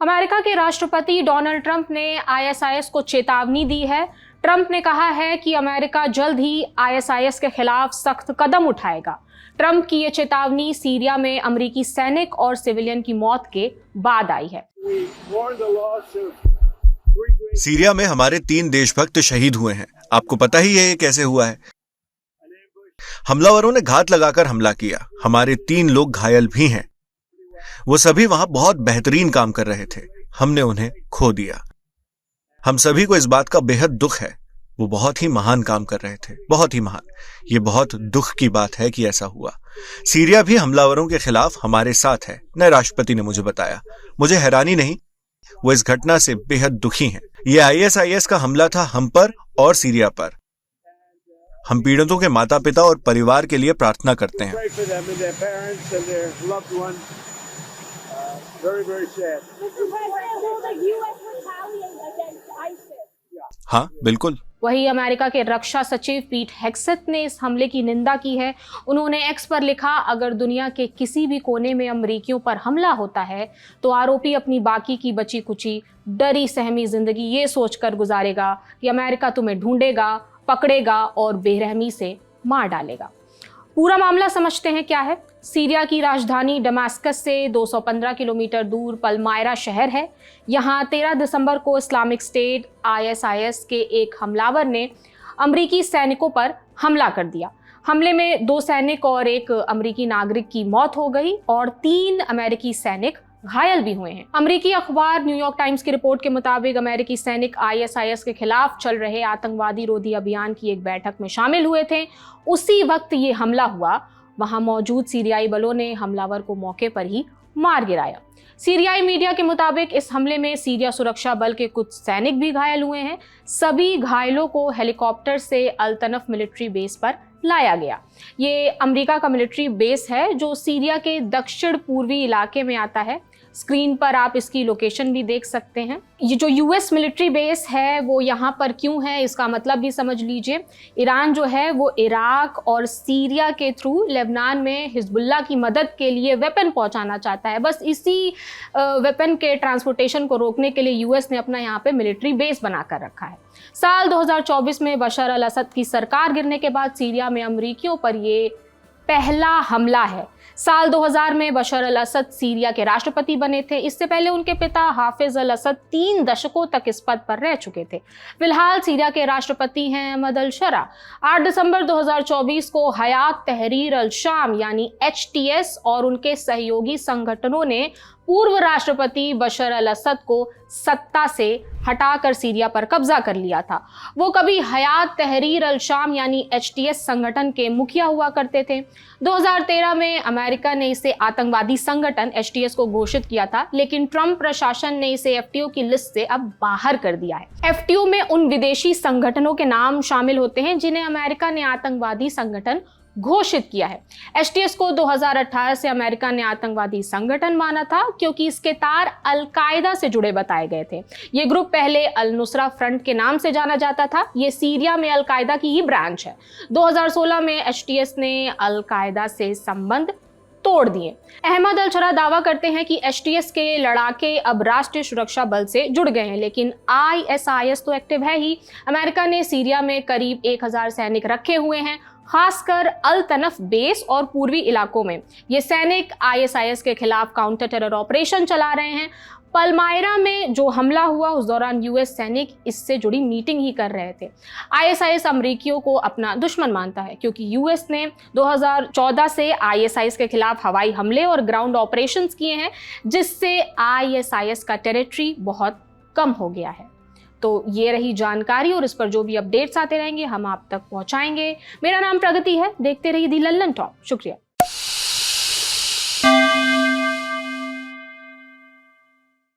America के राष्ट्रपति Donald Trump ने आईएसआईएस को चेतावनी दी है। ट्रंप ने कहा है कि अमेरिका जल्द ही आईएसआईएस के खिलाफ सख्त कदम उठाएगा। ट्रंप की ये चेतावनी सीरिया में अमेरिकी सैनिक और सिविलियन की मौत के बाद आई है। सीरिया में हमारे 3 देशभक्त शहीद हुए हैं। आपको पता ही है ये कैसे हुआ है। हमलावरों ने घात लगाकर हमला किया। हमारे 3 लोग घायल भी हैं। वो सभी वहां बहुत बेहतरीन काम कर रहे थे। हमने उन्हें खो दिया। हम सभी को इस बात का बेहद दुख है। वो बहुत ही महान काम कर रहे थे, बहुत ही महान। ये बहुत दुख की बात है कि ऐसा हुआ। सीरिया भी हमलावरों के खिलाफ हमारे साथ है, नए राष्ट्रपति ने मुझे बताया। मुझे हैरानी नहीं, वो इस घटना से बेहद दुखी हैं। ये आईएसआईएस का हमला था हम पर और सीरिया पर। हम पीड़ितों के माता पिता और परिवार के लिए प्रार्थना करते हैं। हाँ, बिल्कुल। वहीं अमेरिका के रक्षा सचिव पीट हेग्सेथ ने इस हमले की निंदा की है। उन्होंने एक्स पर लिखा, अगर दुनिया के किसी भी कोने में अमरीकियों पर हमला होता है तो आरोपी अपनी बाकी की बची कुची डरी सहमी जिंदगी ये सोचकर गुजारेगा कि अमेरिका तुम्हें ढूंढेगा, पकड़ेगा और बेरहमी से मार डालेगा। पूरा मामला समझते हैं क्या है। सीरिया की राजधानी दमास्कस से 215 किलोमीटर दूर पलमायरा शहर है। यहाँ 13 दिसंबर को इस्लामिक स्टेट आईएसआईएस के एक हमलावर ने अमरीकी सैनिकों पर हमला कर दिया। हमले में 2 सैनिक और 1 अमरीकी नागरिक की मौत हो गई और 3 अमेरिकी सैनिक घायल भी हुए हैं। अमरीकी अखबार न्यूयॉर्क टाइम्स की रिपोर्ट के मुताबिक अमेरिकी सैनिक आईएसआईएस के खिलाफ चल रहे आतंकवादी रोधी अभियान की एक बैठक में शामिल हुए थे। उसी वक्त ये हमला हुआ। वहां मौजूद सीरियाई बलों ने हमलावर को मौके पर ही मार गिराया। सीरियाई मीडिया के मुताबिक इस हमले में सीरिया सुरक्षा बल के कुछ सैनिक भी घायल हुए हैं। सभी घायलों को हेलीकॉप्टर से अल तनफ मिलिट्री बेस पर लाया गया। ये अमेरिका का मिलिट्री बेस है जो सीरिया के दक्षिण पूर्वी इलाके में आता है। स्क्रीन पर आप इसकी लोकेशन भी देख सकते हैं। ये जो यूएस मिलिट्री बेस है वो यहाँ पर क्यों है, इसका मतलब भी समझ लीजिए। ईरान जो है वो इराक और सीरिया के थ्रू लेबनान में हिजबुल्लाह की मदद के लिए वेपन पहुँचाना चाहता है। बस इसी वेपन के ट्रांसपोर्टेशन को रोकने के लिए यूएस ने अपना यहाँ पे मिलिट्री बेस बनाकर रखा है। साल 2024 में बशर अल असद की सरकार गिरने के बाद सीरिया में अमरीकियों पर ये पहला हमला है। साल 2000 में बशर अल असद सीरिया के राष्ट्रपति बने थे। इससे पहले उनके पिता हाफिज अल असद 3 दशकों तक इस पद पर रह चुके थे। फिलहाल सीरिया के राष्ट्रपति हैं अहमद अल शरा। 8 दिसंबर 2024 को हयात तहरीर अल शाम यानी HTS और उनके सहयोगी संगठनों ने पूर्व राष्ट्रपति बशर अल असद को सत्ता से हटाकर सीरिया पर कब्जा कर लिया था। वो कभी हयात तहरीर अल शाम यानी HTS संगठन के मुखिया हुआ करते थे। 2013 में अमेरिका ने इसे आतंकवादी संगठन HTS को घोषित किया था, लेकिन ट्रंप प्रशासन ने इसे FTO की लिस्ट से अब बाहर कर दिया है। FTO में उन विदेशी संगठनों के नाम शामिल होते हैं जिन्हें अमेरिका ने आतंकवादी संगठन घोषित किया है। HTS को 2018 से अमेरिका ने आतंकवादी संगठन माना था क्योंकि इसके तार अल-कायदा से जुड़े बताए गए थे। ये ग्रुप पहले अल-नुसरा फ्रंट के नाम से जाना जाता था। ये सीरिया में अल-कायदा की ही ब्रांच है। 2016 में HTS ने अल-कायदा से संबंध तोड़ दिए। अहमद अल शरा दावा करते हैं कि HTS के लड़ाके अब राष्ट्रीय सुरक्षा बल से जुड़ गए हैं, लेकिन ISIS तो एक्टिव है ही। अमेरिका ने सीरिया में करीब 1000 सैनिक रखे हुए हैं, खासकर अल तनफ बेस और पूर्वी इलाकों में। ये सैनिक ISIS के खिलाफ काउंटर टेरर ऑपरेशन चला रहे हैं। पलमायरा में जो हमला हुआ उस दौरान US सैनिक इससे जुड़ी मीटिंग ही कर रहे थे। ISIS अमरीकियों को अपना दुश्मन मानता है क्योंकि US ने 2014 से ISIS के खिलाफ हवाई हमले और ग्राउंड ऑपरेशंस किए हैं, जिससे ISIS का टेरिटरी बहुत कम हो गया है। तो ये रही जानकारी और इस पर जो भी अपडेट्स आते रहेंगे हम आप तक पहुंचाएंगे। मेरा नाम प्रगति है। देखते रहिए दी लल्लन टॉप। शुक्रिया।